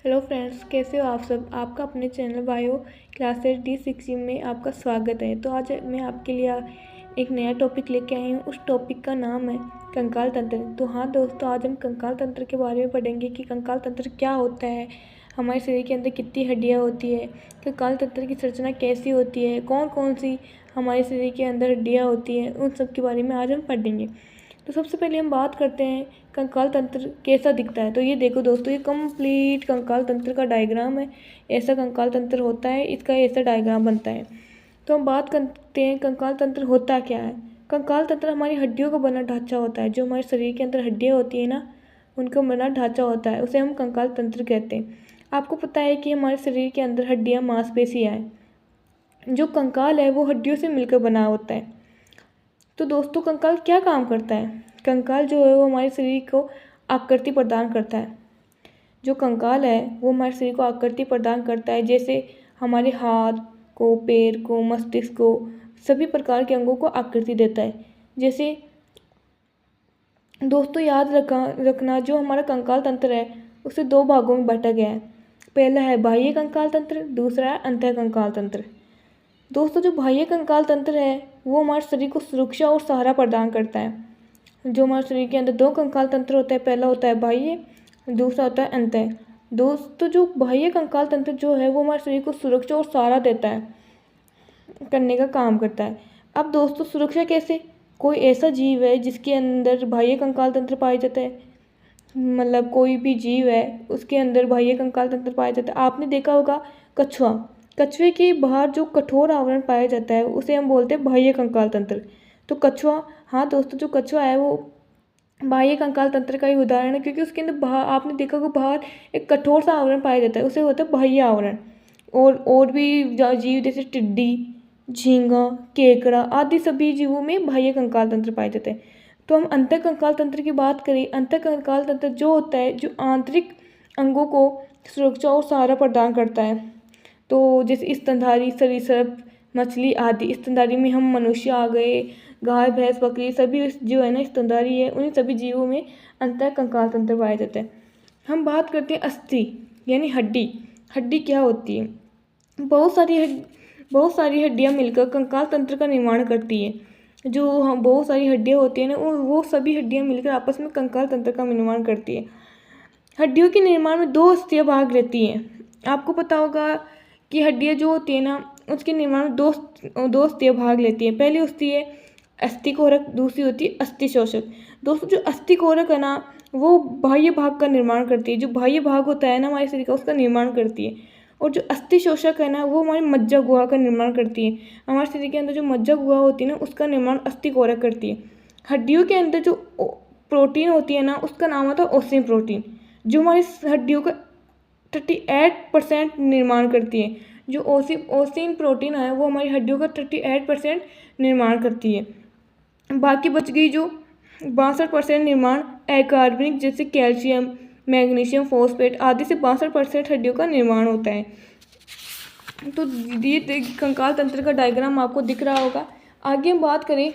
Hello friends, कैसे हो आप सब। आपका अपने चैनल बायो क्लासेस D16 में आपका स्वागत है। तो आज मैं आपके लिए एक नया टॉपिक लेके आई हूँ। उस टॉपिक का नाम है कंकाल तंत्र। तो हाँ दोस्तों, आज हम कंकाल तंत्र के बारे में पढ़ेंगे कि कंकाल तंत्र क्या होता है, हमारे शरीर के अंदर कितनी हड्डियाँ होती है, कंकाल तंत्र की संरचना कैसी होती है, कौन कौन सी हमारे शरीर के अंदर हड्डियाँ होती हैं, उन सब के बारे में आज हम पढ़ेंगे। तो सबसे पहले हम बात करते हैं कंकाल तंत्र कैसा दिखता है। तो ये देखो दोस्तों, ये कंप्लीट कंकाल तंत्र का डायग्राम है। ऐसा कंकाल तंत्र होता है, इसका ऐसा डायग्राम बनता है। तो हम बात करते हैं कंकाल तंत्र होता क्या है। कंकाल तंत्र हमारी हड्डियों का बना ढांचा होता है। जो हमारे शरीर के अंदर हड्डियाँ होती है ना, उनका बना ढांचा होता है, उसे हम कंकाल तंत्र कहते हैं। आपको पता है कि हमारे शरीर के अंदर हड्डियाँ मांसपेशियाँ हैं। जो कंकाल है वो हड्डियों से मिलकर बना होता है। तो दोस्तों, कंकाल क्या काम करता है। कंकाल जो है वो हमारे शरीर को आकृति प्रदान करता है। जो कंकाल है वो हमारे शरीर को आकृति प्रदान करता है, जैसे हमारे हाथ को, पैर को, मस्तिष्क को, सभी प्रकार के अंगों को आकृति देता है। जैसे दोस्तों याद रखना जो हमारा कंकाल तंत्र है उसे दो भागों में बांटा गया है। पहला है बाह्य कंकाल तंत्र, दूसरा है अंतः कंकाल तंत्र। दोस्तों, जो बाह्य कंकाल तंत्र है वो हमारे शरीर को सुरक्षा और सहारा प्रदान करता है। जो हमारे शरीर के अंदर दो कंकाल तंत्र होता है, पहला होता है बाह्य, दूसरा होता है अंतः। दोस्तों, जो बाह्य कंकाल तंत्र जो है वो हमारे शरीर को सुरक्षा और सहारा देता है, करने का काम करता है। अब दोस्तों, सुरक्षा कैसे। कोई ऐसा जीव है जिसके अंदर बाह्य कंकाल तंत्र पाया जाता है, मतलब कोई भी जीव है उसके अंदर बाह्य कंकाल तंत्र पाया जाता है। आपने देखा होगा कछुआ, कछुए के बाहर जो कठोर आवरण पाया जाता है उसे हम बोलते हैं बाह्य कंकाल तंत्र। तो कछुआ, हाँ दोस्तों, जो कछुआ है वो बाह्य कंकाल तंत्र का ही उदाहरण है, क्योंकि उसके अंदर बाहर आपने देखा होगा बाहर एक कठोर सा आवरण पाया जाता है, उसे होता है बाह्य आवरण। और भी जीव जैसे टिड्डी, झींगा, केकड़ा आदि सभी जीवों में बाह्य कंकाल तंत्र पाए जाते हैं। तो हम अंतः कंकाल तंत्र की बात करें, अंतः कंकाल तंत्र जो होता है जो आंतरिक अंगों को सुरक्षा और सहारा प्रदान करता है। तो जैसे स्तनधारी, सरीसृप, मछली आदि। स्तनधारी में हम मनुष्य आ गए, गाय, भैंस, बकरी सभी जो है ना स्तनधारी है, उन्हीं सभी जीवों में अंतः कंकाल तंत्र पाया जाता है। हम बात करते हैं अस्थि यानी हड्डी। हड्डी क्या होती है। बहुत सारी हड्डियाँ मिलकर कंकाल तंत्र का निर्माण करती है। जो हम बहुत सारी हड्डियाँ होती हैं ना, वो सभी हड्डियाँ मिलकर आपस में कंकाल तंत्र का निर्माण करती है। हड्डियों के निर्माण में दो अस्थियाँ भाग रहती हैं। आपको पता होगा कि हड्डियाँ जो होती है ना उसके निर्माण में दो अस्थियाँ भाग लेती हैं। पहली होती है अस्थि कोरक, दूसरी होती है अस्थि शोषक। दोस्तों, जो अस्थि कोरक है ना वो बाह्य भाग का निर्माण करती है। जो बाह्य भाग होता है ना हमारे शरीर का, उसका निर्माण करती है। और जो अस्थि शोषक है ना वो हमारी मज्जा गुहा का निर्माण करती है। हमारे शरीर के अंदर जो मज्जा गुहा होती है ना उसका निर्माण अस्थि कोरक करती है। हड्डियों के अंदर जो प्रोटीन होती है ना उसका नाम होता है ओसिन प्रोटीन, जो हमारी हड्डियों का 38% निर्माण करती है। जो ओसिन प्रोटीन है वो हमारी हड्डियों का 38% निर्माण करती है। बाकी बच गई जो 62% निर्माण अकार्बनिक जैसे कैल्शियम, मैग्नीशियम, फॉस्फेट आदि से 62% हड्डियों का निर्माण होता है। तो ये कंकाल तंत्र का डायग्राम आपको दिख रहा होगा। आगे हम बात करें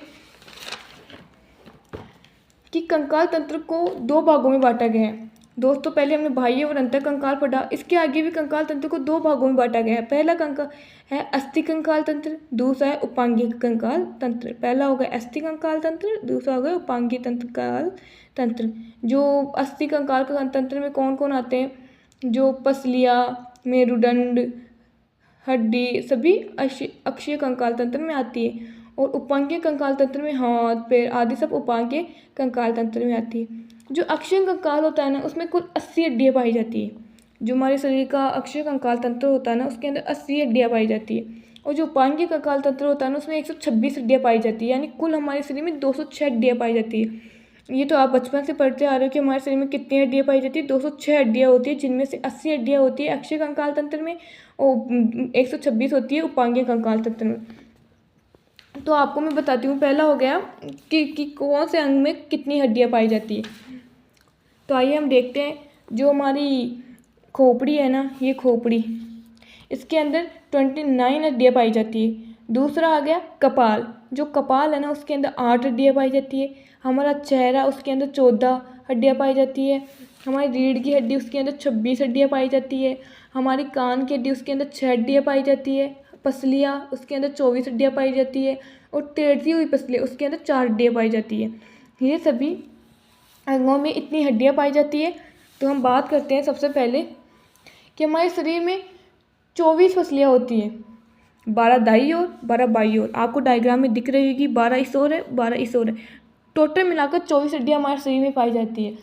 कि कंकाल तंत्र को दो भागों में बांटा गया है। दोस्तों, पहले हमने बाह्य और अंतः कंकाल पढ़ा, इसके आगे भी कंकाल तंत्र को दो भागों में बांटा गया है। पहला कंकाल है अस्थि कंकाल तंत्र, दूसरा है उपांगीय कंकाल तंत्र। पहला हो गया अस्थि कंकाल तंत्र, दूसरा हो गया उपांगीय कंकाल तंत्र। जो अस्थि कंकाल तंत्र में कौन कौन आते हैं, जो पसलियाँ, मेरुदंड, हड्डी सभी अक्षीय कंकाल तंत्र में आती है। और उपांगीय कंकाल तंत्र में हाथ, पैर आदि सब उपांगीय कंकाल तंत्र में आती है। जो अक्षीय कंकाल होता है ना उसमें कुल 80 हड्डियाँ पाई जाती है। जो हमारे शरीर का अक्षीय कंकाल तंत्र होता है ना उसके अंदर 80 हड्डियाँ पाई जाती है। और जो उपांगीय कंकाल तंत्र होता है ना उसमें 126 हड्डियाँ पाई जाती है। यानी कुल हमारे शरीर में 206 हड्डियाँ पाई जाती है। ये तो आप बचपन से पढ़ते आ रहे हो कि हमारे शरीर में कितनी हड्डियाँ पाई जाती है। 206 हड्डियाँ होती है, जिनमें से 80 हड्डियाँ होती है अक्षीय कंकाल तंत्र में और 126 होती है उपांगीय कंकाल तंत्र में। तो आपको मैं बताती हूँ, पहला हो गया कि कौन से अंग में कितनी हड्डियाँ पाई जाती है। तो आइए हम देखते हैं। जो हमारी खोपड़ी है ना, ये खोपड़ी, इसके अंदर 29 हड्डियाँ पाई जाती है। दूसरा आ गया कपाल, जो कपाल है ना उसके अंदर 8 हड्डियाँ पाई जाती है। हमारा चेहरा, उसके अंदर 14 हड्डियाँ पाई जाती है। हमारी रीढ़ की हड्डी उसके अंदर 26 हड्डियाँ पाई जाती है। हमारी कान की हड्डी उसके अंदर 6 हड्डियाँ पाई जाती है। पसलियाँ उसके अंदर 24 हड्डियाँ पाई जाती है। और टेढ़ी हुई पसलियाँ उसके अंदर 4 हड्डियाँ पाई जाती है। ये सभी अंगों में इतनी हड्डियाँ पाई जाती है। तो हम बात करते हैं सबसे पहले कि हमारे शरीर में 24 पसलियाँ होती हैं, 12 दाईं ओर 12 बाईं ओर। आपको डायग्राम में दिख रही होगी, 12 इस ओर है 12 इस ओर है। टोटल मिलाकर 24 हड्डियाँ हमारे शरीर में पाई जाती है।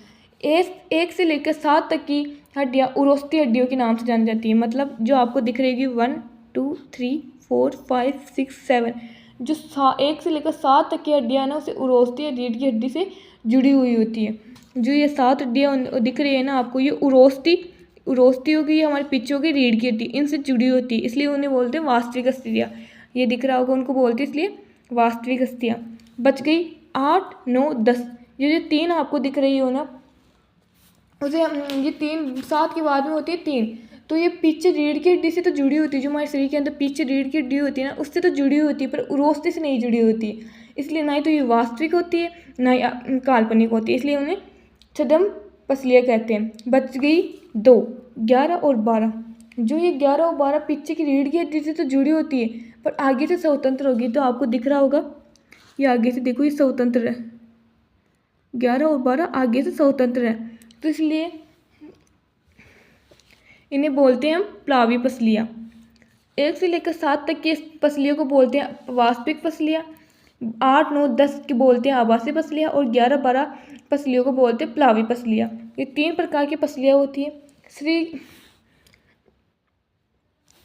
एक से लेकर 7 तक की हड्डियाँ उरोस्ती हड्डियों के नाम से जानी जाती है। मतलब जो आपको दिख रही होगी 1 2 3 4 5 6 7, जो 1 से लेकर 7 तक की हड्डियाँ ना उसे उरोस्ती या रीढ़ की हड्डी से जुड़ी हुई होती है। जो ये 7 हड्डियाँ दिख रही है ना आपको, ये उरोस्ती होगी, हमारे पीछे होगी रीढ़ की हड्डी, इनसे जुड़ी होती है, इसलिए उन्हें बोलते हैं वास्तविक अस्थियाँ। ये दिख रहा होगा उनको बोलते हैं इसलिए वास्तविक अस्थियाँ। बच गई 8 9 10। ये जो 3 आपको दिख रही हो ना, उसे हम ये 3 7 के बाद में होती है 3, तो ये पीछे रीढ़ की हड्डी से तो जुड़ी होती है। जो हमारे शरीर के अंदर पीछे रीढ़ की हड्डी होती है ना, उससे तो जुड़ी होती है, पर उरोस्ती से नहीं जुड़ी होती है। इसलिए ना ही तो ये वास्तविक होती है, ना ही काल्पनिक होती है, इसलिए उन्हें छद्म पसलियाँ कहते हैं। बच गई 2 11 और 12। जो ये 11 और 12 पीछे की रीढ़ की हड्डी से तो जुड़ी होती है, पर आगे से स्वतंत्र होगी। तो आपको दिख रहा होगा, ये आगे से देखो, ये स्वतंत्र है। 11 और 12 आगे से स्वतंत्र है, तो इसलिए इन्हें बोलते हैं हम प्लावी पसलियाँ। 1 से लेकर 7 तक की पसलियों को बोलते हैं वास्तविक पसलियाँ। 8 9 10 की बोलते हैं आभासी पसलियाँ। और 11 12 पसलियों को बोलते हैं प्लावी पसलियाँ। ये 3 प्रकार की पसलियाँ होती हैं।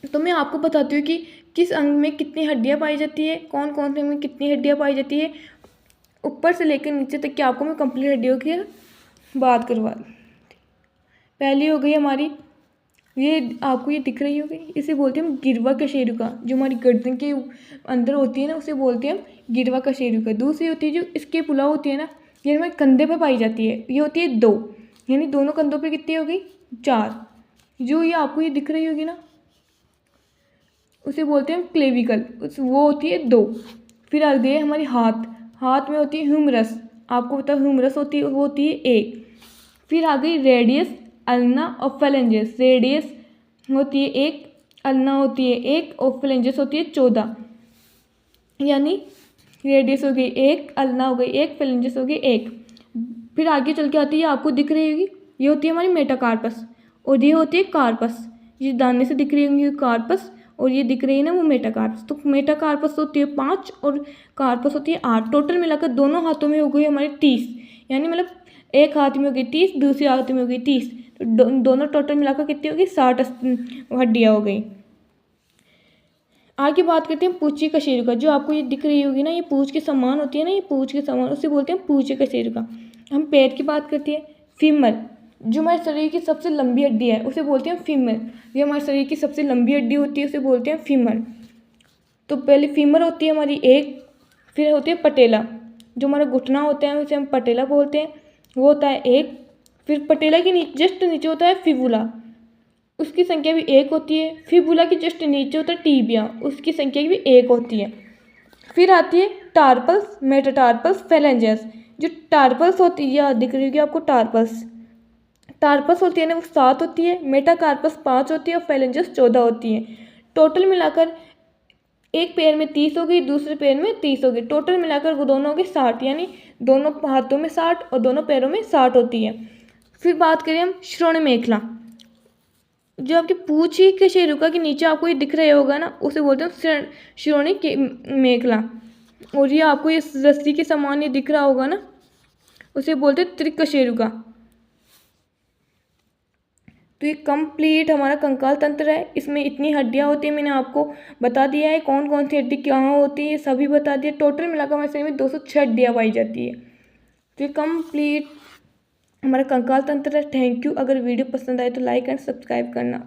तो मैं आपको बताती हूँ कि किस अंग में कितनी हड्डियाँ पाई जाती है, कौन कौन से अंग में कितनी हड्डियाँ पाई जाती है, ऊपर से लेकर नीचे तक की आपको मैं कंप्लीट हड्डियों की बात करवा। पहली हो गई हमारी, ये आपको ये दिख रही होगी, इसे बोलते हैं हम गिरवा कशेरुका। जो हमारी गर्दन के अंदर होती है ना, उसे बोलते हैं हम गिरवा कशेरुका। दूसरी होती है जो इसके पुलाव होती है ना, ये हमारे कंधे पर पाई जाती है, ये होती है 2, यानी दोनों कंधों पे कितनी हो गई 4। जो ये आपको ये दिख रही होगी ना, उसे बोलते हैं क्लेविकल, वो होती है 2। फिर आ गई हमारी हाथ में होती है ह्यूमरस। आपको पता है ह्यूमरस होती है, वो होती है 1। फिर आ गई रेडियस, अल्ना और फेलेंजेस। रेडियस होती है 1, अल्ना होती है 1 और फेलेंजेस होती है 14। यानी रेडियस हो गई 1, अल्ना हो गई 1, फेलेंजेस हो गई 1। फिर आगे चल के आती है, आपको दिख रही होगी, ये होती है हमारी मेटाकार्पस और ये होती है कार्पस। ये दाने से दिख रही होंगी कार्पस, और ये दिख रही है ना वो मेटाकार्पस। तो मेटाकार्पस होती है 5 और कार्पस होती है 8। टोटल मिलाकर दोनों हाथों में हो गई हमारे 30, यानी मतलब एक हाथ में हो गई 30, दूसरे हाथ में हो गई 30, तो दोनों टोटल मिलाकर कितनी होगी 60 हड्डियाँ हो गई। आगे बात करते हैं पूछी कशेरुका। जो आपको ये दिख रही होगी ना, ये पूछ के समान होती है ना, ये पूछ के समान, उसे बोलते हैं पूछी कशेरुका। हम पैर की बात करते हैं, फीमर। जो हमारे शरीर की सबसे लंबी हड्डी है उसे बोलते हैं फीमर। ये हमारे शरीर की सबसे लंबी हड्डी होती है, उसे बोलते हैं फीमर। तो पहले फीमर होती है हमारी 1, फिर होती है पटेला। जो हमारा घुटना होता है उसे हम पटेला बोलते हैं, वो होता है 1। फिर पटेला के जस्ट नीचे होता है फिबुला, उसकी संख्या भी 1 होती है। फिबुला के जस्ट नीचे होता है टीबिया, उसकी संख्या भी 1 होती है। फिर आती है टार्पल्स, मेटाटार्पल्स, फेलेंजेस। जो टार्पल्स होती है, याद दिख रही होगी आपको, टार्पस होती है ना वो 7 होती है, मेटाकार्पस 5 होती है और फेलेंजेस 14 होती है। टोटल मिलाकर एक पैर में 30 हो गई, दूसरे पैर में 30 हो गई, टोटल मिलाकर वो दोनों हो गए 60, यानी दोनों हाथों में 60 और दोनों पैरों में 60 होती है। फिर बात करें हम श्रोण मेखला। जो आपकी पूछी के शेरुका के नीचे आपको ये दिख रहा होगा ना, उसे बोलते हैं श्रोणी के मेखला। और ये आपको ये रस्सी के समान ये दिख रहा होगा ना, उसे बोलते हैं त्रिकशेरुका। तो ये कंप्लीट हमारा कंकाल तंत्र है। इसमें इतनी हड्डियाँ होती हैं, मैंने आपको बता दिया है कौन कौन सी हड्डी कहाँ होती है, सभी बता दिया। टोटल मिलाकर हमारे शरीर में 206 हड्डियाँ पाई जाती है। तो ये कंप्लीट हमारा कंकाल तंत्र है। Thank you. अगर वीडियो पसंद आए तो लाइक एंड सब्सक्राइब करना।